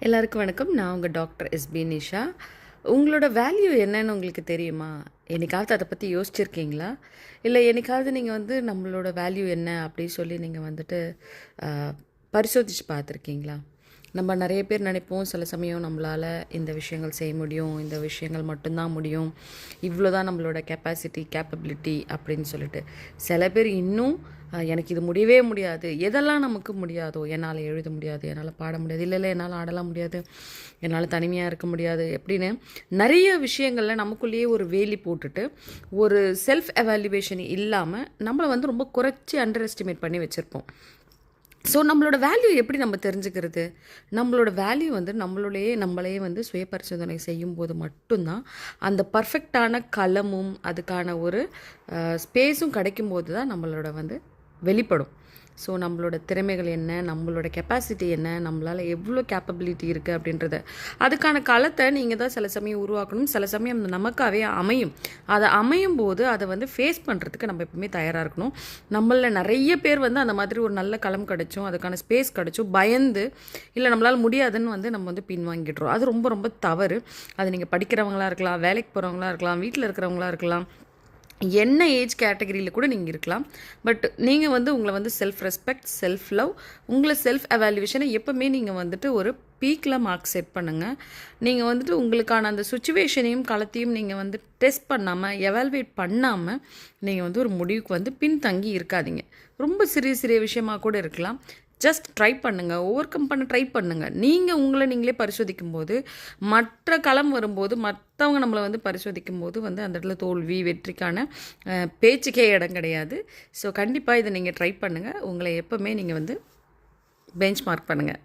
எல்லாருக்கும் வணக்கம். நான் உங்கள் டாக்டர் எஸ்பி நிஷா. உங்களோட வேல்யூ என்னன்னு உங்களுக்கு தெரியுமா? என்னைக்காவது அதை பற்றி யோசிச்சிருக்கீங்களா? இல்லை என்னைக்காவது நீங்கள் நம்மளோட வேல்யூ என்ன அப்படி சொல்லி நீங்கள் பரிசோதித்து பார்த்துருக்கீங்களா? நம்ம நிறைய பேர் நினைப்போம், சில சமயம் நம்மளால் இந்த விஷயங்கள் செய்ய முடியும், இந்த விஷயங்கள் மட்டும்தான் முடியும், இவ்வளோ தான் நம்மளோட கெப்பாசிட்டி கேப்பபிலிட்டி அப்படின்னு சொல்லிட்டு. சில பேர் இன்னும் எனக்கு இது முடியவே முடியாது, எதெல்லாம் நமக்கு முடியாதோ, என்னால் எழுத முடியாது, என்னால் பாட முடியாது, இல்லை என்னால் ஆடலாம் முடியாது, என்னால் தனிமையாக இருக்க முடியாது எப்படின்னு நிறைய விஷயங்களில் நமக்குள்ளேயே ஒரு வேலி போட்டுட்டு ஒரு செல்ஃப் எவாலுவேஷன் இல்லாமல் நம்மளை ரொம்ப குறைச்சி அண்டர் எஸ்டிமேட் பண்ணி வச்சுருப்போம். ஸோ நம்மளோட வேல்யூ எப்படி நம்ம தெரிஞ்சுக்கிறது? நம்மளோட வேல்யூ நம்மளே சுய பரிசோதனை செய்யும்போது மட்டும்தான் அந்த பர்ஃபெக்டான களமும் அதுக்கான ஒரு ஸ்பேஸும் கிடைக்கும்போது தான் நம்மளோட வெளிப்படும். ஸோ நம்மளோட திறமைகள் என்ன, நம்மளோட கெப்பாசிட்டி என்ன, நம்மளால் எவ்வளோ கேப்பபிலிட்டி இருக்குது அப்படின்றத அதுக்கான களத்தை நீங்கள் தான் சில சமயம் உருவாக்கணும். சில சமயம் நமக்காகவே அமையும். அதை அமையும் போது அதை ஃபேஸ் பண்ணுறதுக்கு நம்ம எப்பவுமே தயாராக இருக்கணும். நம்மளில் நிறைய பேர் அந்த மாதிரி ஒரு நல்ல களம் கிடச்சும் அதுக்கான ஸ்பேஸ் கிடச்சும் பயந்து இல்லை நம்மளால் முடியாதுன்னு நம்ம பின்வாங்கிடுறோம். அது ரொம்ப ரொம்ப தவறு. அது நீங்கள் படிக்கிறவங்களாக இருக்கலாம், வேலைக்கு போகிறவங்களாக இருக்கலாம், வீட்டில் இருக்கிறவங்களாக இருக்கலாம், என்ன ஏஜ் கேட்டகரியில் கூட நீங்கள் இருக்கலாம். பட் நீங்கள் உங்களை செல்ஃப் ரெஸ்பெக்ட், செல்ஃப் லவ், உங்களை செல்ஃப் எவாலுவேஷனை எப்போவுமே நீங்கள் ஒரு பீக்கில் மார்க் செட் பண்ணுங்கள். நீங்கள் உங்களுக்கான அந்த சுச்சுவேஷனையும் களத்தையும் நீங்கள் டெஸ்ட் பண்ணாமல், எவால்வேட் பண்ணாமல் நீங்கள் ஒரு முடிவுக்கு பின்தங்கி இருக்காதீங்க. ரொம்ப சிறிய சிறிய விஷயமாக கூட இருக்கலாம். ஜஸ்ட் ட்ரை பண்ணுங்கள், ஓவர் கம் பண்ண ட்ரை பண்ணுங்கள். நீங்கள் உங்களை நீங்களே பரிசோதிக்கும் போது, மற்ற களம் வரும்போது, மற்றவங்க நம்மளை பரிசோதிக்கும் போது அந்த இடத்துல தோல்வி வெற்றிக்கான பேச்சுக்கே இடம் கிடையாது. ஸோ கண்டிப்பாக இதை நீங்கள் ட்ரை பண்ணுங்கள். உங்களை எப்போவுமே நீங்கள் பெஞ்ச் மார்க் பண்ணுங்கள்.